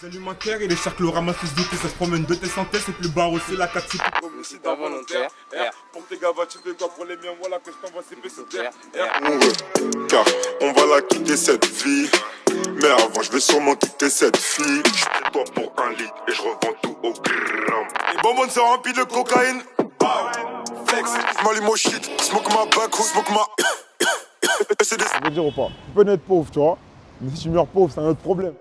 Alimentaire et les cercles ramassent les outils, ça se promène de tes santé, c'est plus bas aussi la 4 comme le site involontaire. Pour tes gavas, tu fais quoi pour les miens, voilà que je t'envoie CPCTR. Car on va la quitter cette vie. Mais avant je vais sûrement quitter cette fille. Je prends toi pour un lit et je revends tout au gramme. Les bonbons sont remplis de cocaïne. Flex, m'allume au shit, smoke ma back, smoke ma... Je veux dire ou pas, tu peux naître pauvre, tu vois. Mais si tu meurs pauvre, c'est un autre problème.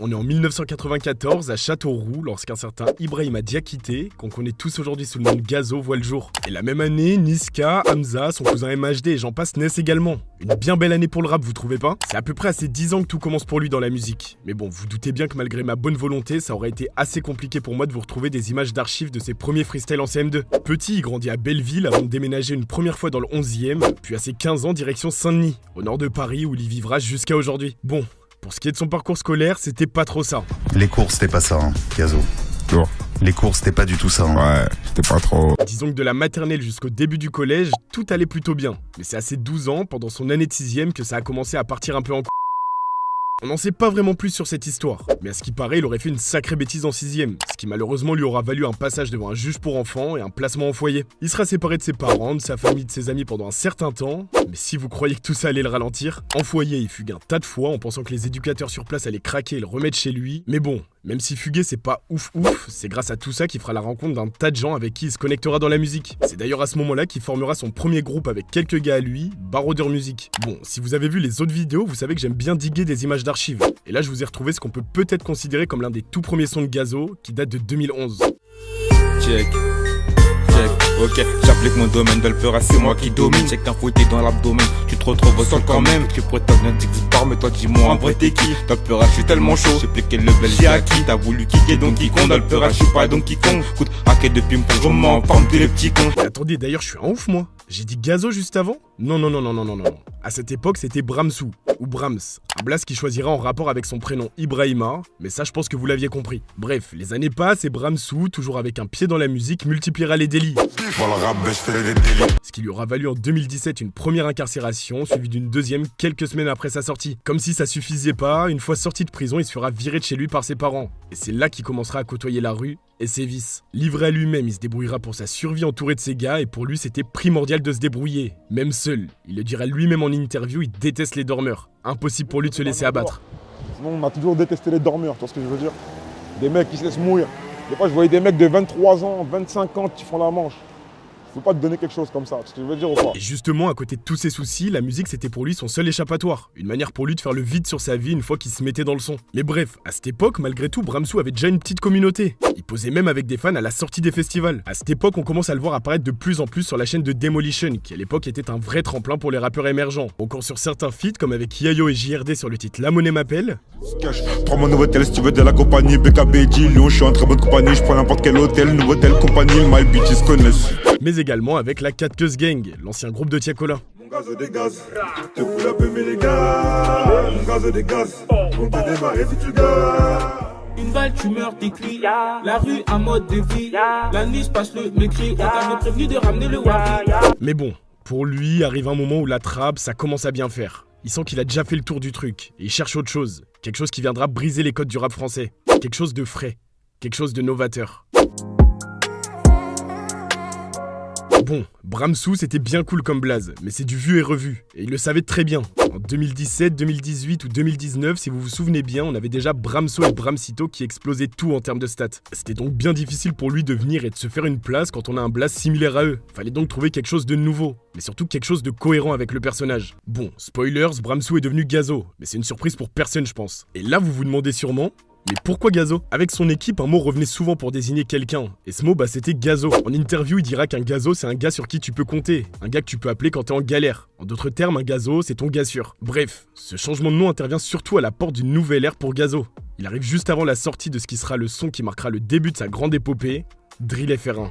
On est en 1994 à Châteauroux lorsqu'un certain Ibrahima Diakité, qu'on connaît tous aujourd'hui sous le nom de Gazo, voit le jour. Et la même année, Niska, Hamza, son cousin MHD et j'en passe naissent également. Une bien belle année pour le rap, vous trouvez pas? C'est à peu près à ses 10 ans que tout commence pour lui dans la musique. Mais bon, vous doutez bien que malgré ma bonne volonté, ça aurait été assez compliqué pour moi de vous retrouver des images d'archives de ses premiers freestyles en CM2. Petit, il grandit à Belleville avant de déménager une première fois dans le 11e, puis à ses 15 ans direction Saint-Denis, au nord de Paris où il y vivra jusqu'à aujourd'hui. Bon. Pour ce qui est de son parcours scolaire, c'était pas trop ça. Les cours, c'était pas ça, hein, Gazo. Lourd. Les cours, c'était pas du tout ça. Hein. Ouais, c'était pas trop. Disons que de la maternelle jusqu'au début du collège, tout allait plutôt bien. Mais c'est à ses 12 ans, pendant son année de 6ème, que ça a commencé à partir un peu en On n'en sait pas vraiment plus sur cette histoire, mais à ce qui paraît, il aurait fait une sacrée bêtise en 6ème, ce qui malheureusement lui aura valu un passage devant un juge pour enfants et un placement en foyer. Il sera séparé de ses parents, de sa famille, de ses amis pendant un certain temps, mais si vous croyez que tout ça allait le ralentir, en foyer il fugue un tas de fois en pensant que les éducateurs sur place allaient craquer et le remettre chez lui, mais bon, même si fuguer c'est pas ouf, c'est grâce à tout ça qu'il fera la rencontre d'un tas de gens avec qui il se connectera dans la musique. C'est d'ailleurs à ce moment-là qu'il formera son premier groupe avec quelques gars à lui, Baroder Music. Bon, si vous avez vu les autres vidéos, vous savez que j'aime bien diguer des images d'archives. Et là je vous ai retrouvé ce qu'on peut peut-être considérer comme l'un des tout premiers sons de Gazo, qui date de 2011. Check. Ok, j'applique mon domaine de le peur, c'est moi qui domine. Check un fouetté dans l'abdomen, tu te retrouves au sol quand même. Tu prétends bien dire que vous parles, mais toi dis-moi en vrai t'es qui? Dans le peur, je suis tellement chaud, j'ai piqué le level, j'ai acquis. T'as voulu kicker Donkey Kong, dans le peur, je suis pas Donkey Kong. Écoute, hacker depuis me prendre, je m'en forme tous les petits cons. Mais attendez, d'ailleurs je suis un ouf moi. J'ai dit Gazo juste avant? Non. À cette époque, c'était Bramsou, ou Brahms, un blast qui choisira en rapport avec son prénom Ibrahima, mais ça je pense que vous l'aviez compris. Bref, les années passent et Bramsou, toujours avec un pied dans la musique, multipliera les délits. Ce qui lui aura valu en 2017 une première incarcération, suivie d'une deuxième quelques semaines après sa sortie. Comme si ça suffisait pas, une fois sorti de prison, il se fera virer de chez lui par ses parents. Et c'est là qu'il commencera à côtoyer la rue et ses vices. Livré à lui-même, il se débrouillera pour sa survie entouré de ses gars et pour lui c'était primordial de se débrouiller. Même seul, il le dira lui-même en interview, il déteste les dormeurs. Impossible pour lui de se laisser abattre. Sinon, on a toujours détesté les dormeurs, tu vois ce que je veux dire? Des mecs qui se laissent mourir. Des fois, je voyais des mecs de 23 ans, 25 ans qui font la manche. Faut pas te donner quelque chose comme ça, tu vois ce que je veux dire ou pas? Et justement, à côté de tous ses soucis, la musique c'était pour lui son seul échappatoire. Une manière pour lui de faire le vide sur sa vie une fois qu'il se mettait dans le son. Mais bref, à cette époque, malgré tout, Bramsou avait déjà une petite communauté. Il posait même avec des fans à la sortie des festivals. À cette époque, on commence à le voir apparaître de plus en plus sur la chaîne de Demolition, qui à l'époque était un vrai tremplin pour les rappeurs émergents. Encore sur certains feats, comme avec Yayo et JRD sur le titre La Monnaie m'appelle. Prends mon nouveau tel si tu veux de la compagnie, BKB, Lyon, je suis en très bonne compagnie, je prends n'importe quel hôtel, nouveau tel compagnie, my bitches connaissent. Mais également avec la 4 Queues Gang, l'ancien groupe de Tiakola. Mon gaz des gaz, te coule un peu mais les gars, mon gaz des gaz, on peut démarrer si tu gars. Une balle, tu meurs, t'es cuit. La rue, un mode de vie. La nuit, je passe le mécrit. On t'avait prévenu de ramener le wari. Mais bon, pour lui, arrive un moment où la trappe, ça commence à bien faire. Il sent qu'il a déjà fait le tour du truc, et il cherche autre chose. Quelque chose qui viendra briser les codes du rap français. Quelque chose de frais. Quelque chose de novateur. Bon, Bramsou c'était bien cool comme blaze, mais c'est du vu et revu, et il le savait très bien. En 2017, 2018 ou 2019, si vous vous souvenez bien, on avait déjà Bramso et Bramsito qui explosaient tout en termes de stats. C'était donc bien difficile pour lui de venir et de se faire une place quand on a un blaze similaire à eux. Fallait donc trouver quelque chose de nouveau, mais surtout quelque chose de cohérent avec le personnage. Bon, spoilers, Bramsou est devenu Gazo, mais c'est une surprise pour personne je pense. Et là vous vous demandez sûrement... Mais pourquoi Gazo? Avec son équipe, un mot revenait souvent pour désigner quelqu'un, et ce mot c'était Gazo. En interview, il dira qu'un Gazo c'est un gars sur qui tu peux compter, un gars que tu peux appeler quand t'es en galère. En d'autres termes, un Gazo c'est ton gars sûr. Bref, ce changement de nom intervient surtout à la porte d'une nouvelle ère pour Gazo. Il arrive juste avant la sortie de ce qui sera le son qui marquera le début de sa grande épopée, Drill FR1.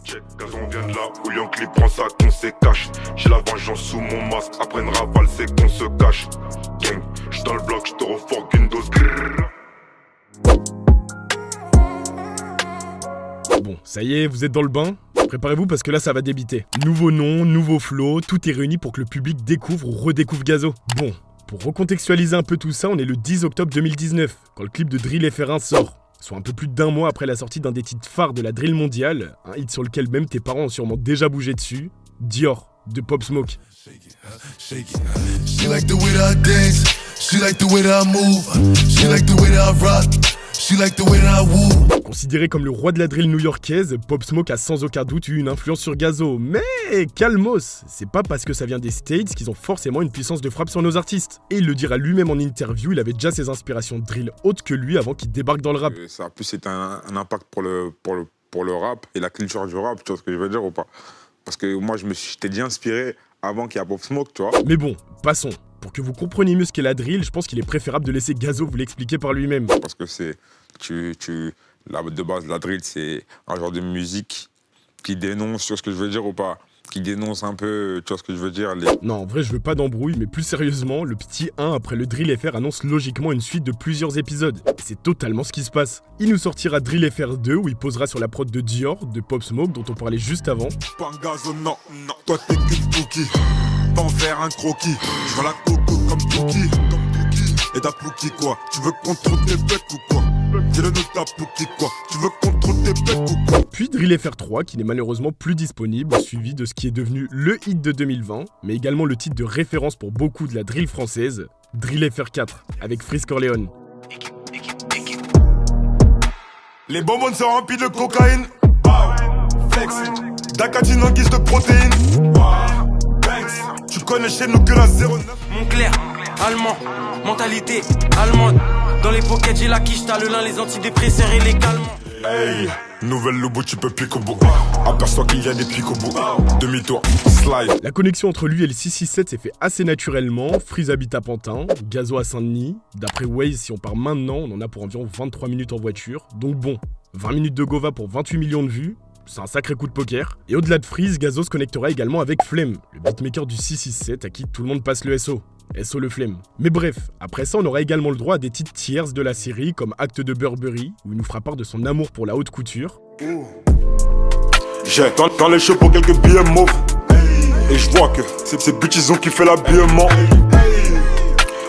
Check, Gazo on vient de là où Yankee prend ça qu'on se cache. J'ai la vengeance sous mon masque, après une rafale c'est qu'on se cache. Gang, j'suis dans le bloc, j'te reforque une dose. Bon, ça y est, vous êtes dans le bain? Préparez-vous parce que là ça va débiter. Nouveau nom, nouveau flow, tout est réuni pour que le public découvre ou redécouvre Gazo. Bon, Pour recontextualiser un peu tout ça, on est le 10 octobre 2019, quand le clip de Drill FR1 sort. Soit un peu plus d'1 mois après la sortie d'un des titres phares de la drill mondiale, un hit sur lequel même tes parents ont sûrement déjà bougé dessus, Dior, de Pop Smoke. She like the way that I dance, she like the way that I move, she like the way that I rock, she like the way that I woo. Considéré comme le roi de la drill new-yorkaise, Pop Smoke a sans aucun doute eu une influence sur Gazo. Mais calmos, c'est pas parce que ça vient des States qu'ils ont forcément une puissance de frappe sur nos artistes. Et il le dira lui-même en interview, il avait déjà ses inspirations drill hautes que lui avant qu'il débarque dans le rap. Ça a plus été un impact pour le rap et la culture du rap, tu vois ce que je veux dire ou pas? Parce que moi, j'étais déjà inspiré avant qu'il y ait Pop Smoke, tu vois. Mais bon, passons. Pour que vous compreniez mieux ce qu'est la drill, je pense qu'il est préférable de laisser Gazo vous l'expliquer par lui-même. Parce que c'est... de base, la drill, c'est un genre de musique qui dénonce, tu vois ce que je veux dire ou pas? Qui dénonce un peu, tu vois ce que je veux dire Non, en vrai, je veux pas d'embrouille, mais plus sérieusement, le petit 1 après le Drill FR annonce logiquement une suite de plusieurs épisodes. Et c'est totalement ce qui se passe. Il nous sortira Drill FR 2 où il posera sur la prod de Dior, de Pop Smoke, dont on parlait juste avant. Pas un gazo, non, non. Toi, t'es qu'une cookie. T'en faire un croquis. Je vois la coco comme Pookie. Et ta Pookie, quoi? Tu veux qu'on trouve tes becs ou quoi? Dis-le nous ta Pookie, quoi? Tu veux qu'on trouve tes becs ou quoi? Puis Drill FR 3 qui n'est malheureusement plus disponible, suivi de ce qui est devenu le hit de 2020, mais également le titre de référence pour beaucoup de la drill française, Drill FR 4, avec Freeze Corleone. Les bonbons sont remplis de cocaïne. Flex. D'acatine en guise de protéines. Tu connais chez nous que la 09. Montclair, allemand, mentalité allemande. Dans les pockets j'ai la quiche, t'as le lin, les antidépresseurs et les calmants. Hey, nouvelle lobo, tu peux piquer au bout. Aperçois qu'il y a des pics au bout. Demi-tour, slide. La connexion entre lui et le 667 s'est fait assez naturellement. Freeze habite à Pantin, Gazo à Saint-Denis. D'après Waze, si on part maintenant, on en a pour environ 23 minutes en voiture. Donc bon, 20 minutes de Gova pour 28 millions de vues. C'est un sacré coup de poker. Et au-delà de Freeze, Gazo se connectera également avec Flemme, le beatmaker du 667 à qui tout le monde passe le SO. SO le Flemme. Mais bref, après ça, on aura également le droit à des titres tiers de la série comme Acte de Burberry, où il nous fera part de son amour pour la haute couture. J'ai dans les chapeaux quelques billets mauves. Et je vois que c'est ces bitches ont kiffé l'habillement.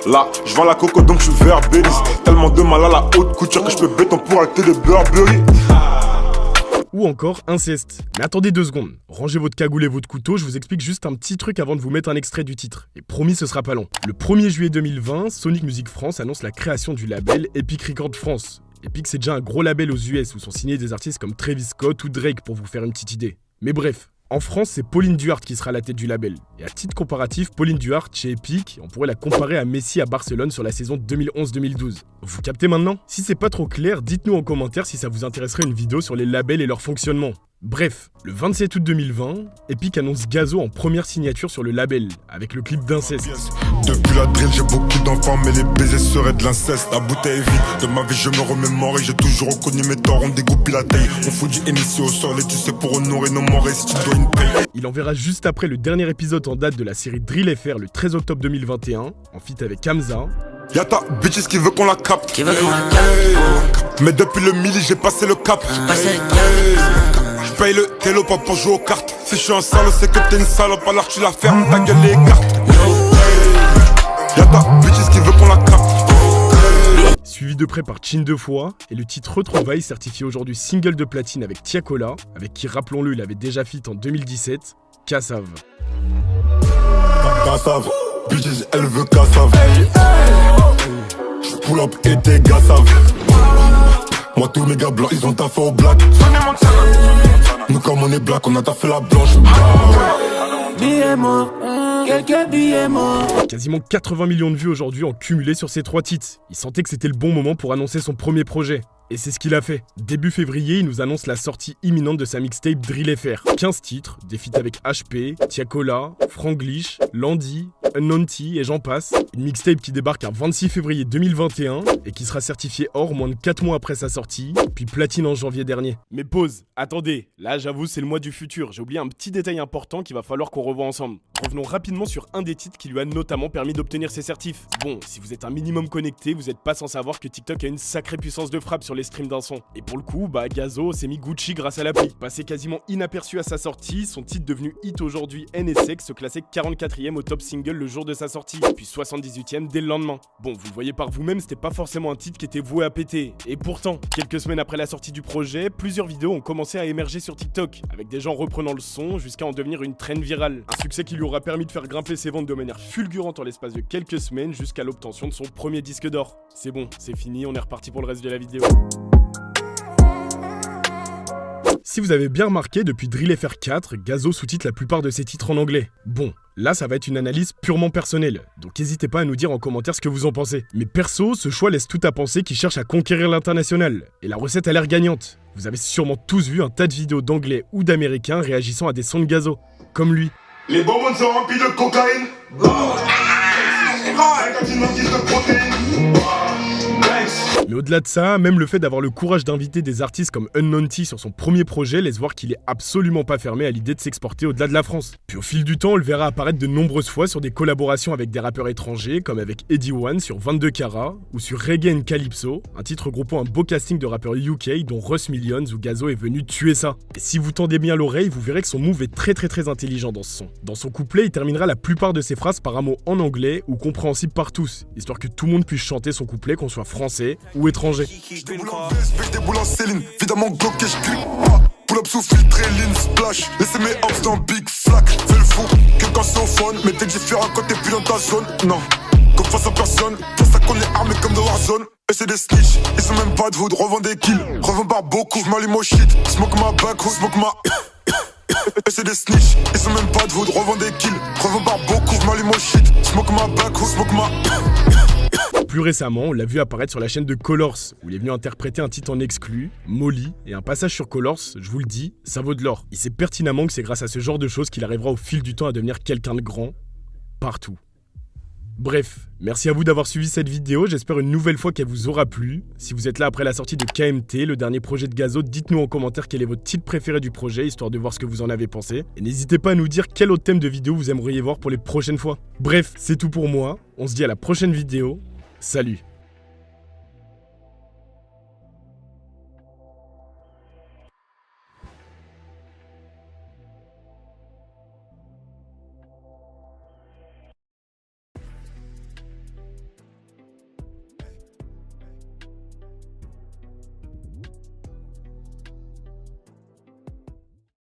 Là, je vends la coco donc je suis verbéliste. Tellement de mal à la haute couture que je peux béton pour acheter de Burberry. Ou encore inceste. Mais attendez 2 secondes, rangez votre cagoule et votre couteau, je vous explique juste un petit truc avant de vous mettre un extrait du titre. Et promis, ce sera pas long. Le 1er juillet 2020, Sonic Music France annonce la création du label Epic Records France. Epic, c'est déjà un gros label aux US où sont signés des artistes comme Travis Scott ou Drake pour vous faire une petite idée. Mais bref, en France, c'est Pauline Duarte qui sera à la tête du label. Et à titre comparatif, Pauline Duarte chez Epic, on pourrait la comparer à Messi à Barcelone sur la saison 2011-2012. Vous captez maintenant? Si c'est pas trop clair, dites-nous en commentaire si ça vous intéresserait une vidéo sur les labels et leur fonctionnement. Bref, le 27 août 2020, Epic annonce Gazo en première signature sur le label, avec le clip d'Inceste. Depuis la drill, j'ai beaucoup d'enfants, mais les baisers seraient de l'inceste. La bouteille est vide, de ma vie je me remémore et j'ai toujours reconnu mes torts. On dégoupille la taille, on fout du Hennessy au sol et tu sais pour honorer nos morts et si tu dois une paye. Il enverra juste après le dernier épisode en date de la série Drill FR le 13 octobre 2021, en feat avec Hamza. Y'a ta bitches qui veut qu'on la capte. Qui veut qu'on la capte. Mais depuis le mili, j'ai passé le cap. J'paye le télo pas pour jouer aux cartes. Si je suis un salaud, c'est que t'es une salope, alors tu la fermes, ta gueule les cartes. Y'a ta bitches qui veut qu'on la capte. Suivi de près par Chin 2 fois, et le titre Retrouvailles certifié aujourd'hui single de platine avec Tiakola, avec qui, rappelons-le, il avait déjà feat en 2017, Kassav. Kassav, bitches, elle veut Kassav. J'pull up et tes gars savent. Moi tous mes gars blancs, ils ont taffé au black. Nous comme on est black, on a taffé la blanche. Billets morts, quelques billets morts. Quasiment 80 millions de vues aujourd'hui en cumulé sur ces 3 titres. Il sentait que c'était le bon moment pour annoncer son premier projet. Et c'est ce qu'il a fait. Début février, il nous annonce la sortie imminente de sa mixtape Drill FR. 15 titres, des feats avec HP, Tiakola, Franglish, Landy, Unknown T et j'en passe. Une mixtape qui débarque un 26 février 2021 et qui sera certifiée or moins de 4 mois après sa sortie, puis platine en janvier dernier. Mais pause, attendez, là j'avoue c'est le mois du futur, j'ai oublié un petit détail important qu'il va falloir qu'on revoie ensemble. Revenons rapidement sur un des titres qui lui a notamment permis d'obtenir ses certifs. Bon, si vous êtes un minimum connecté, vous n'êtes pas sans savoir que TikTok a une sacrée puissance de frappe sur les streams d'un son. Et pour le coup, Gazo s'est mis Gucci grâce à l'appli. Passé quasiment inaperçu à sa sortie, son titre devenu hit aujourd'hui NSX se classait 44e au top single le jour de sa sortie, puis 78e dès le lendemain. Bon, vous le voyez par vous-même, c'était pas forcément un titre qui était voué à péter. Et pourtant, quelques semaines après la sortie du projet, plusieurs vidéos ont commencé à émerger sur TikTok, avec des gens reprenant le son jusqu'à en devenir une trend virale. Un succès qui lui aura permis de faire grimper ses ventes de manière fulgurante en l'espace de quelques semaines jusqu'à l'obtention de son premier disque d'or. C'est bon, c'est fini, on est reparti pour le reste de la vidéo. Si vous avez bien remarqué, depuis Drill FR4, Gazo sous-titre la plupart de ses titres en anglais. Bon, là ça va être une analyse purement personnelle, donc n'hésitez pas à nous dire en commentaire ce que vous en pensez. Mais perso, ce choix laisse tout à penser qu'il cherche à conquérir l'international, et la recette a l'air gagnante. Vous avez sûrement tous vu un tas de vidéos d'anglais ou d'américains réagissant à des sons de Gazo, comme lui. Les bonbons sont remplis de cocaïne. 59 de protéines. Mais au-delà de ça, même le fait d'avoir le courage d'inviter des artistes comme Unknown T sur son premier projet laisse voir qu'il est absolument pas fermé à l'idée de s'exporter au-delà de la France. Puis au fil du temps, on le verra apparaître de nombreuses fois sur des collaborations avec des rappeurs étrangers, comme avec Eddie One sur 22 Carats, ou sur Reggae and Calypso, un titre regroupant un beau casting de rappeurs UK dont Russ Millions où Gazo est venu tuer ça. Et si vous tendez bien l'oreille, vous verrez que son move est très intelligent dans ce son. Dans son couplet, il terminera la plupart de ses phrases par un mot en anglais ou compréhensible par tous, histoire que tout le monde puisse chanter son couplet, qu'on soit français ou étranger. J'déboule en veste, j'déboule en Céline. Évidemment bloqué, j'clique. Pull up sous filtré, lean, splash. Laissez mes hops dans Big Flack. Fais le fou, quelqu'un c'est au phone. Mais t'es différent quand t'es plus dans ta zone. Non, comme face à personne. Pour ça qu'on est armé comme de Warzone. Et c'est des snitch, ils sont même pas de hood. Revends des kills, revends par beaucoup. J'm'allume au shit, smoke ma backhood, smoke ma. Et c'est des snitch, ils sont même pas de hood. Revends des kills, revends par beaucoup. J'm'allume au shit, smoke ma backhood, smoke ma. Plus récemment, on l'a vu apparaître sur la chaîne de Colors, où il est venu interpréter un titre en exclu, Molly, et un passage sur Colors, je vous le dis, ça vaut de l'or. Il sait pertinemment que c'est grâce à ce genre de choses qu'il arrivera au fil du temps à devenir quelqu'un de grand, partout. Bref, merci à vous d'avoir suivi cette vidéo, j'espère une nouvelle fois qu'elle vous aura plu. Si vous êtes là après la sortie de KMT, le dernier projet de Gazo, dites-nous en commentaire quel est votre titre préféré du projet, histoire de voir ce que vous en avez pensé. Et n'hésitez pas à nous dire quel autre thème de vidéo vous aimeriez voir pour les prochaines fois. Bref, c'est tout pour moi, on se dit à la prochaine vidéo. Salut!